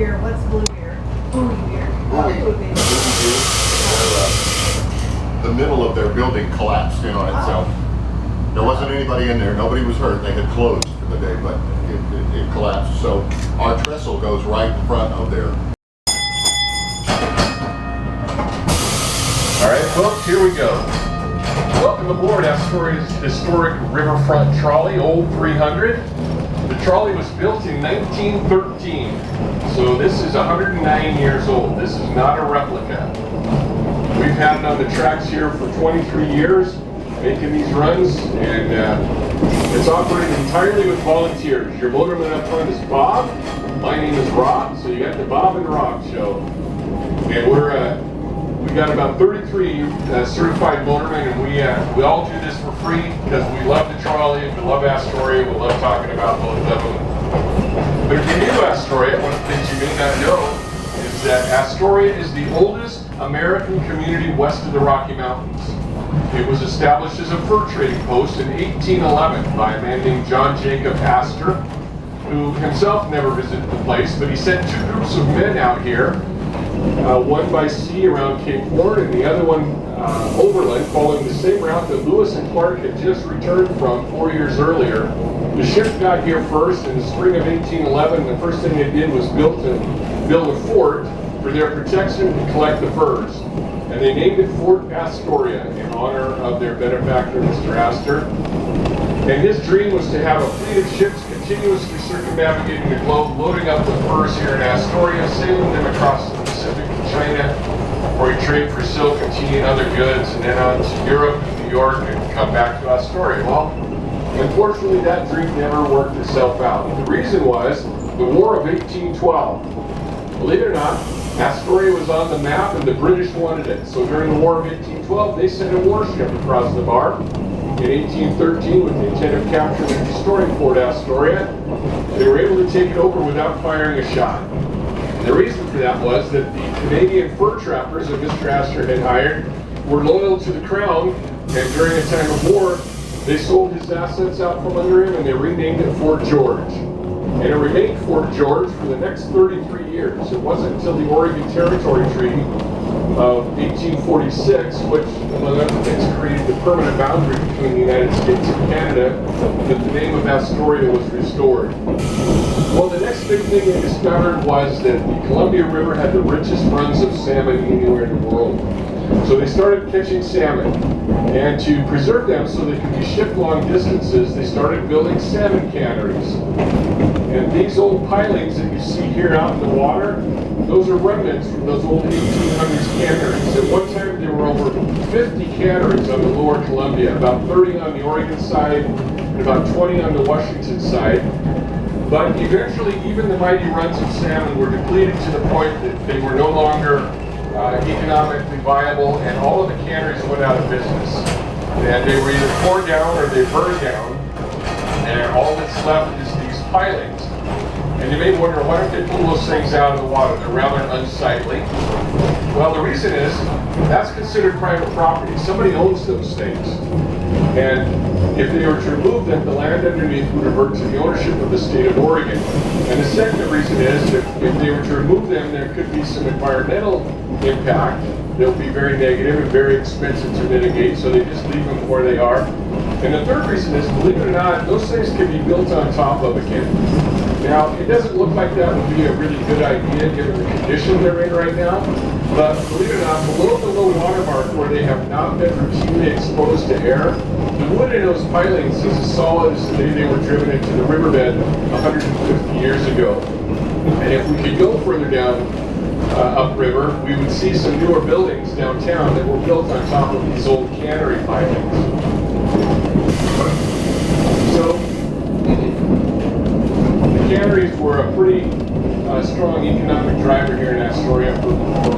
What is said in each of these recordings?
beer. What's blue beer? Booey beer. Booey. The middle of their building collapsed in on itself. There wasn't anybody in there. Nobody was hurt. They had closed for the day, but it collapsed. So our trestle goes right in front of there. All right, folks, here we go. Welcome aboard Astoria's historic riverfront trolley, Old 300. The trolley was built in 1913, so this is 109 years old. This is not a replica. We've had it on the tracks here for 23 years, making these runs, and it's operated entirely with volunteers. Your motorman up front is Bob. My name is Rob, so you got the Bob and Rob show. And we got about 33 certified motormen, and we all do this for free because we love the trolley, we love Astoria, we love talking about both of them. But if you're new to Astoria, one of the things you may not know is that Astoria is the oldest American community west of the Rocky Mountains. It was established as a fur trading post in 1811 by a man named John Jacob Astor, who himself never visited the place, but he sent two groups of men out here, one by sea around Cape Horn and the other one overland, following the same route that Lewis and Clark had just returned from 4 years earlier. The ship got here first in the spring of 1811. The first thing they did was build a fort for their protection and collect the furs. And they named it Fort Astoria in honor of their benefactor, Mr. Astor. And his dream was to have a fleet of ships continuously circumnavigating the globe, loading up the furs here in Astoria, sailing them across the Pacific to China, where he trade for silk and tea and other goods, and then on to Europe and New York and come back to Astoria. Well, unfortunately, that dream never worked itself out. The reason was the War of 1812. Believe it or not, Astoria was on the map and the British wanted it. So during the War of 1812, they sent a warship across the bar. In 1813, with the intent of capturing and destroying Fort Astoria, they were able to take it over without firing a shot. And the reason for that was that the Canadian fur trappers that Mr. Astor had hired were loyal to the crown, and during a time of war, they sold his assets out from under him and they renamed it Fort George. And it remained Fort George for the next 33 years. It wasn't until the Oregon Territory Treaty of 1846, which, among other things, created the permanent boundary between the United States and Canada, that the name of Astoria was restored. Well, the next big thing they discovered was that the Columbia River had the richest runs of salmon anywhere in the world. So they started catching salmon, and to preserve them so they could be shipped long distances, they started building salmon canneries. And these old pilings that you see here out in the water, those are remnants from those old 1800s canneries. At one time there were over 50 canneries on the lower Columbia, about 30 on the Oregon side and about 20 on the Washington side. But eventually even the mighty runs of salmon were depleted to the point that they were no longer economically viable, and all of the canneries went out of business. And they were either torn down or they burned down, and all that's left is these pilings. And you may wonder, why don't they pull those things out of the water? They're rather unsightly. Well, the reason is, that's considered private property. Somebody owns those things. And if they were to remove them, the land underneath would revert to the ownership of the state of Oregon. And the second reason is, if they were to remove them, there could be some environmental impact. They'll be very negative and very expensive to mitigate, so they just leave them where they are. And the third reason is, believe it or not, those things can be built on top of again. Now, it doesn't look like that would be a really good idea given the condition they're in right now, but believe it or not, below the low water mark where they have not been routinely exposed to air, the wood in those pilings is as solid as the day they were driven into the riverbed 150 years ago. And if we could go further down upriver, we would see some newer buildings downtown that were built on top of these old cannery pilings. So, the canneries were a pretty strong economic driver here in Astoria for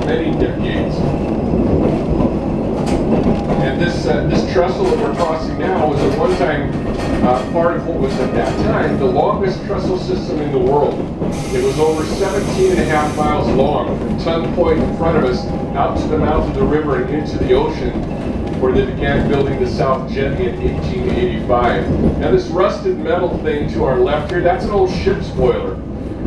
many decades. And this trestle that we're crossing now was at one time part of what was at that time the longest trestle system in the world. It was over 17.5 miles long from Ton Point in front of us out to the mouth of the river and into the ocean, where they began building the South Jetty in 1885. Now this rusted metal thing to our left here, that's an old ship's boiler.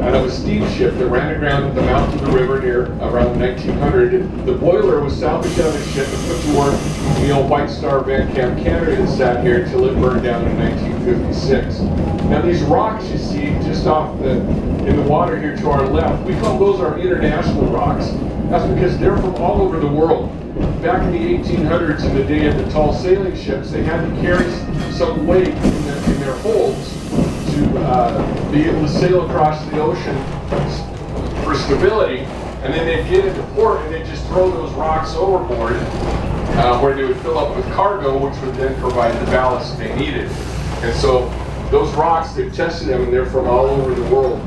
out of a steamship that ran aground at the mouth of the river near around 1900. The boiler was salvaged out of the ship and put to work in the old White Star Van Camp Canary that sat here until it burned down in 1956. Now these rocks you see just off in the water here to our left, we call those our international rocks. That's because they're from all over the world. Back in the 1800s, in the day of the tall sailing ships, they had to carry some weight in their holds to be able to sail across the ocean for stability. And then they'd get into port and they'd just throw those rocks overboard where they would fill up with cargo, which would then provide the ballast they needed. And so those rocks, they've tested them and they're from all over the world.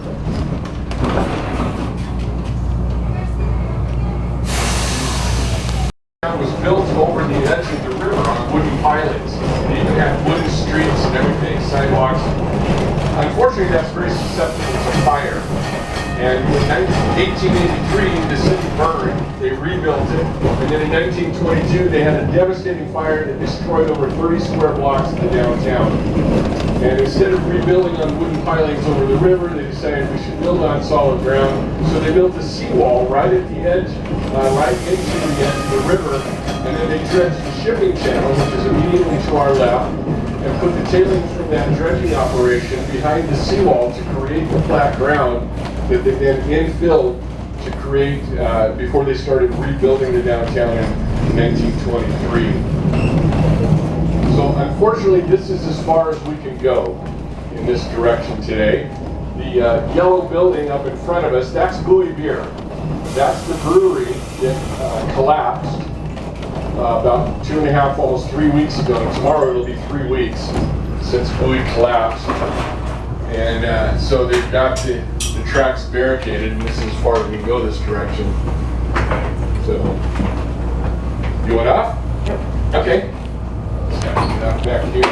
It was built over the edge of the river on wooden pilings. They even had wooden streets and everything, sidewalks. Unfortunately, that's very susceptible to fire. And in 1883, the city burned. They rebuilt it. And then in 1922, they had a devastating fire that destroyed over 30 square blocks of the downtown. And instead of rebuilding on wooden pilings over the river, they decided we should build on solid ground. So they built a seawall right at the edge, right into the edge of the river. And then they dredged the shipping channel, which is immediately to our left, and put the tailings from that dredging operation behind the seawall to create the flat ground that they then infilled to create before they started rebuilding the downtown in 1923. So unfortunately, this is as far as we can go in this direction today. The yellow building up in front of us, that's Buoy Beer. That's the brewery that collapsed about 2.5, almost 3 weeks ago. Tomorrow it'll be 3 weeks since Buoy collapsed. And so they've got the tracks barricaded, and this is as far as we can go this direction. So, you want off? Yep. Okay. Let's back here.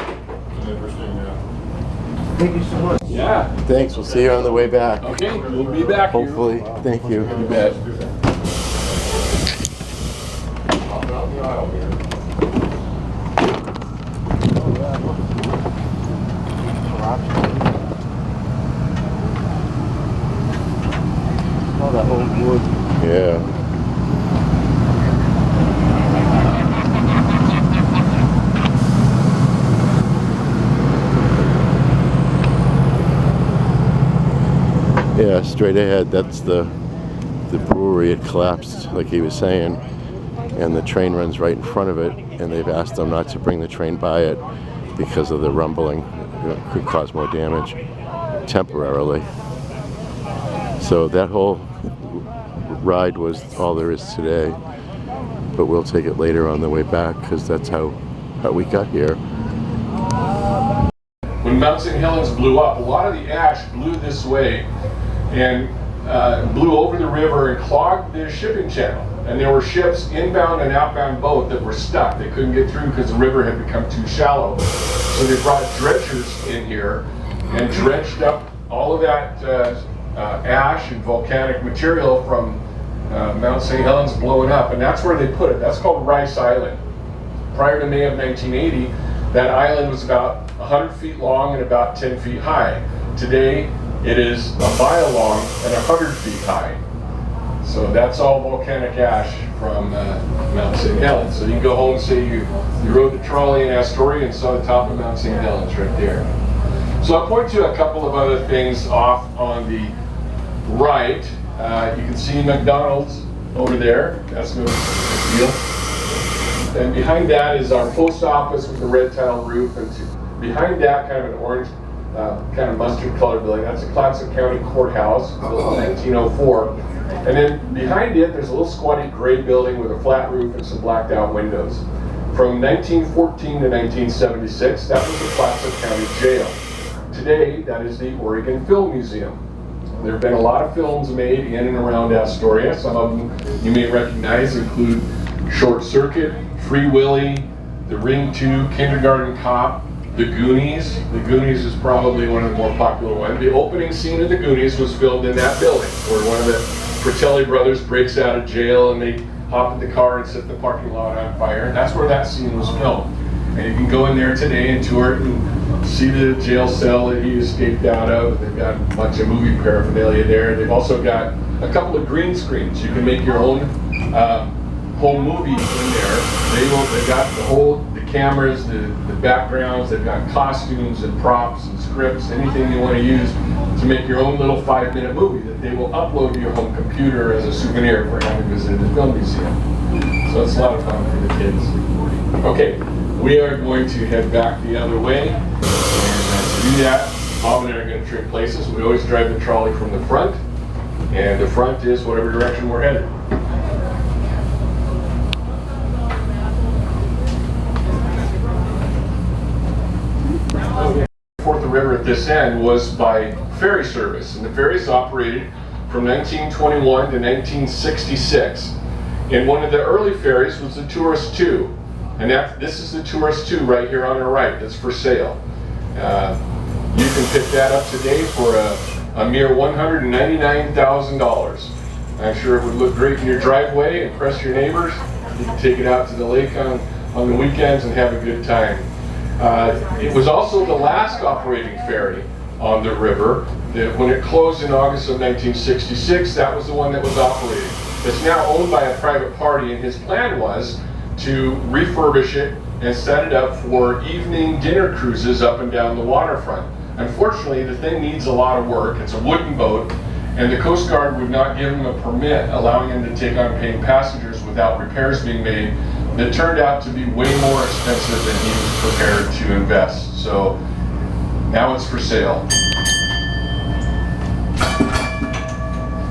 Interesting, yeah. Thank you so much. Yeah. Thanks. We'll see you on the way back. Okay, we'll be back here. Hopefully. Thank you. You bet. Hop out the aisle here. Oh, that old wood. Yeah. Yeah, straight ahead, that's the brewery. It collapsed, like he was saying, and the train runs right in front of it, and they've asked them not to bring the train by it because of the rumbling. It could cause more damage temporarily. So that whole ride was all there is today, but we'll take it later on the way back because that's how we got here. When Mount St. Helens blew up, a lot of the ash blew this way and blew over the river and clogged the shipping channel. And there were ships, inbound and outbound both, that were stuck. They couldn't get through because the river had become too shallow. So they brought dredgers in here and dredged up all of that ash and volcanic material from Mount St. Helens blowing up. And that's where they put it. That's called Rice Island. Prior to May of 1980, that island was about 100 feet long and about 10 feet high. Today, it is a mile long and 100 feet high. So that's all volcanic ash from Mount St. Helens. So you can go home and say you rode the trolley in Astoria and saw the top of Mount St. Helens right there. So I'll point to a couple of other things off on the right. You can see McDonald's over there. That's no big deal. And behind that is our post office with the red tile roof, and behind that, kind of an orange, kind of mustard colored building, that's the Clatsop County Courthouse, built in 1904. And then behind it, there's a little squatty gray building with a flat roof and some blacked out windows. From 1914 to 1976, that was the Clatsop County Jail. Today, that is the Oregon Film Museum. There have been a lot of films made in and around Astoria. Some of them you may recognize include Short Circuit, Free Willy, The Ring 2, Kindergarten Cop, The Goonies. The Goonies is probably one of the more popular ones. The opening scene of The Goonies was filmed in that building, where one of the Fratelli brothers breaks out of jail and they hop in the car and set the parking lot on fire. And that's where that scene was filmed. And you can go in there today and tour it and see the jail cell that he escaped out of. They've got a bunch of movie paraphernalia there. They've also got a couple of green screens. You can make your own home movie in there. They've got the cameras, the backgrounds. They've got costumes and props and scripts, anything you want to use to make your own little 5-minute movie that they will upload to your home computer as a souvenir for having visited the film museum. So it's a lot of fun for the kids. Okay, we are going to head back the other way, and to do that, Bob and I are going to trade places. We always drive the trolley from the front, and the front is whatever direction we're headed. The river at this end was by ferry service, and the ferries operated from 1921 to 1966. And one of the early ferries was the Tourist 2, and this is the Tourist 2 right here on our right. That's for sale. You can pick that up today for a mere $199,000. I'm sure it would look great in your driveway, impress your neighbors. You can take it out to the lake on the weekends and have a good time. It was also the last operating ferry on the river. When it closed in August of 1966, that was the one that was operating. It's now owned by a private party, and his plan was to refurbish it and set it up for evening dinner cruises up and down the waterfront. Unfortunately, the thing needs a lot of work. It's a wooden boat, and the Coast Guard would not give him a permit allowing him to take on paying passengers without repairs being made. That turned out to be way more expensive than he was prepared to invest. So now it's for sale.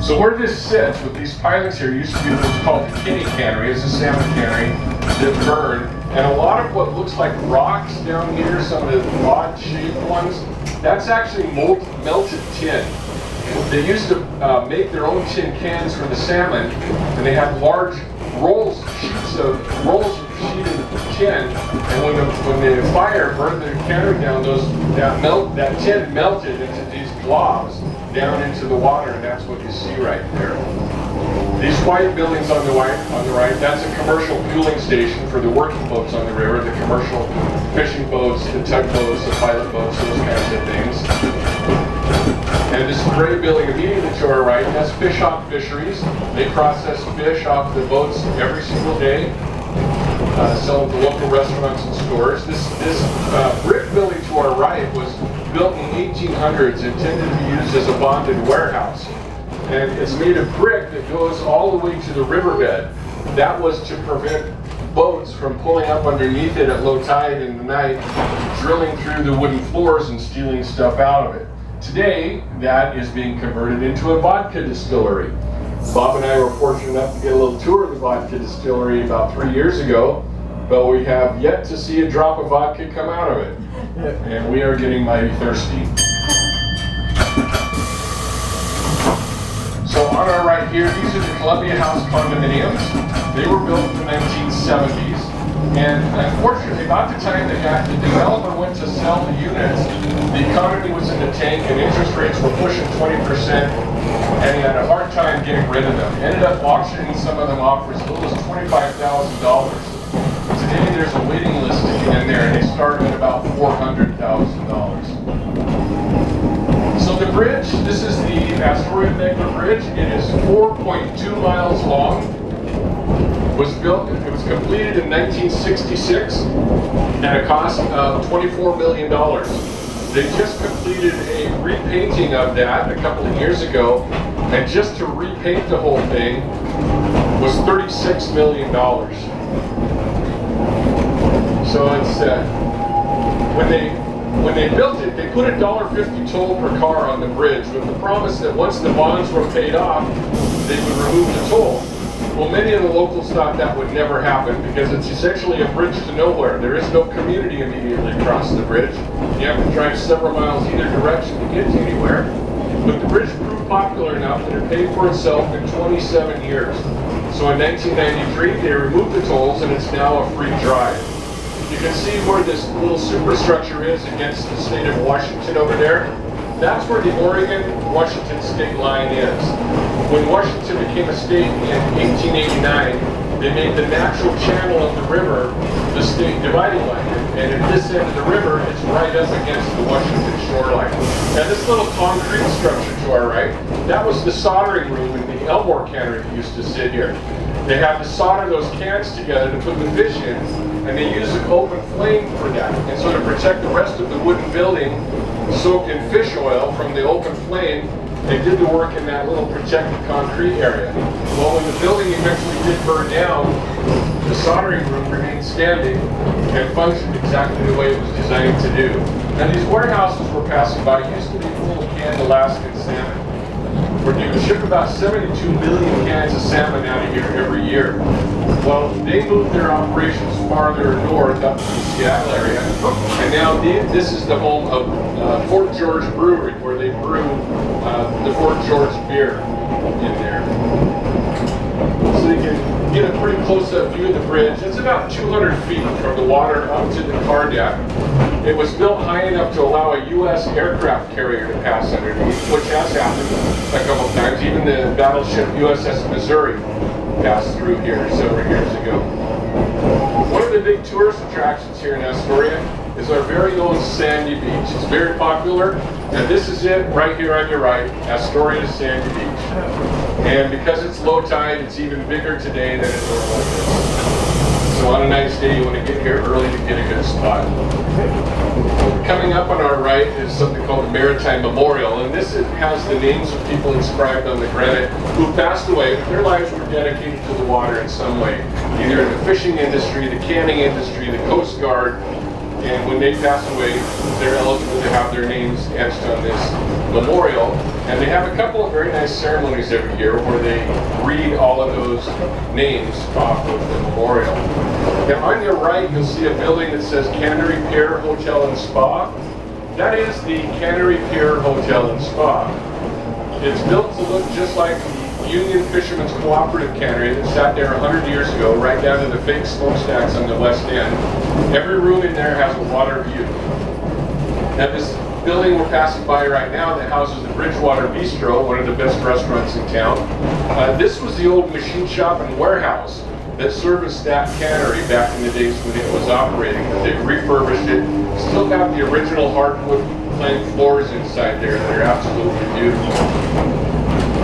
So where this sits with these pilings here used to be what's called the Canary. It's a salmon cannery that burned. And a lot of what looks like rocks down here, some of the odd shaped ones, that's actually melted tin. They used to make their own tin cans for the salmon, and they had large sheets of tin, and when the fire burned the cannery down, that tin melted into these blobs down into the water, and that's what you see right there. These white buildings on the right, that's a commercial fueling station for the working boats on the river, the commercial fishing boats, the tugboats, the pilot boats, those kinds of things. And this gray building immediately to our right, that's Fish Hawk Fisheries. They process fish off the boats every single day, sell them to local restaurants and stores. This brick building to our right was built in the 1800s, intended to be used as a bonded warehouse. And it's made of brick that goes all the way to the riverbed. That was to prevent boats from pulling up underneath it at low tide in the night, drilling through the wooden floors and stealing stuff out of it. Today, that is being converted into a vodka distillery. Bob and I were fortunate enough to get a little tour of the vodka distillery about 3 years ago, but we have yet to see a drop of vodka come out of it. And we are getting mighty thirsty. So on our right here, these are the Columbia House condominiums. They were built in the 1970s. And unfortunately, about the time that the developer went to sell the units, the economy was in the tank and interest rates were pushing 20%, and he had a hard time getting rid of them. Ended up auctioning some of them off for as little as $25,000. Today there's a waiting list to get in there, and they start at about $400,000. So the bridge, this is the Astoria Bridge. It is 4.2 miles long. It was completed in 1966 at a cost of $24 million. They just completed a repainting of that a couple of years ago, and just to repaint the whole thing was $36 million. So it's when they built it, they put a $1.50 toll per car on the bridge with the promise that once the bonds were paid off, they would remove the toll. Well, many of the locals thought that would never happen because it's essentially a bridge to nowhere. There is no community immediately across the bridge. You have to drive several miles either direction to get to anywhere. But the bridge proved popular enough that it paid for itself in 27 years. So in 1993, they removed the tolls, and it's now a free drive. You can see where this little superstructure is against the state of Washington over there. That's where the Oregon-Washington state line is. When Washington became a state in 1889, they made the natural channel of the river the state dividing line. And at this end of the river, it's right up against the Washington shoreline. And this little concrete structure to our right, that was the soldering room in the Elmore cannery that used to sit here. They had to solder those cans together to put the fish in, and they used an open flame for that. And so to protect the rest of the wooden building soaked in fish oil from the open flame, they did the work in that little protected concrete area. Well, when the building eventually did burn down, the soldering room remained standing and functioned exactly the way it was designed to do. Now these warehouses we're passing by used to be full of canned Alaskan salmon. We're due to ship about 72 million cans of salmon out of here every year. Well, they moved their operations farther north up to the Seattle area, and now this is the home of Fort George Brewery, where they brew the Fort George beer in there. So you can get a pretty close-up view of the bridge. It's about 200 feet from the water up to the car deck. It was built high enough to allow a U.S. aircraft carrier to pass underneath, which has happened a couple of times. Even the battleship USS Missouri passed through here several years ago. One of the big tourist attractions here in Astoria is our very own Sandy Beach. It's very popular, and this is it right here on your right, Astoria Sandy Beach. And because it's low tide, it's even bigger today than it normally is. So on a nice day, you want to get here early to get a good spot. Coming up on our right is something called the Maritime Memorial, and this has the names of people inscribed on the granite who passed away, but their lives were dedicated to the water in some way, either in the fishing industry, the canning industry, the Coast Guard, and when they pass away, they're eligible to have their names etched on this memorial. And they have a couple of very nice ceremonies every year where they read all of those names off of the memorial. Now on your right, you'll see a building that says Canary Pier Hotel and Spa. That is the Canary Pier Hotel and Spa. It's built to look just like the Union Fishermen's Cooperative Cannery that sat there 100 years ago, right down to the fake smokestacks on the west end. Every room in there has a water view. Now this building we're passing by right now that houses the Bridgewater Bistro, one of the best restaurants in town. This was the old machine shop and warehouse that serviced that cannery back in the days when it was operating. They've refurbished it, still got the original hardwood plank floors inside there that are absolutely beautiful.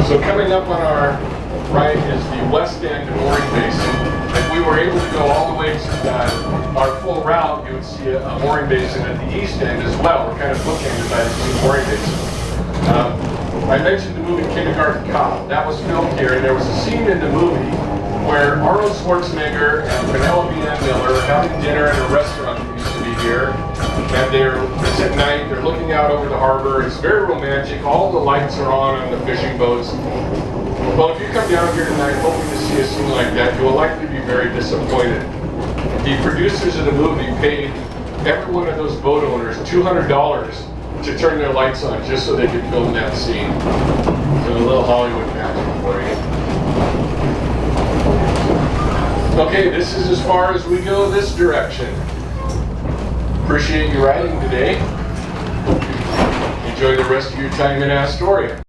So coming up on our right is the west end mooring basin. If we were able to go all the way to our full route, you would see a mooring basin at the east end as well. We're kind of bookended by the two mooring basins. I mentioned the movie Kindergarten Cop. That was filmed here, and there was a scene in the movie where Arnold Schwarzenegger and Penelope Ann Miller are having dinner at a restaurant that used to be here. And it's at night, they're looking out over the harbor. It's very romantic. All the lights are on the fishing boats. Well, if you come down here tonight hoping to see a scene like that, you will likely be very disappointed. The producers of the movie paid every one of those boat owners $200 to turn their lights on just so they could film that scene. So a little Hollywood magic for you. Okay, this is as far as we go this direction. Appreciate you riding today. Enjoy the rest of your time in Astoria.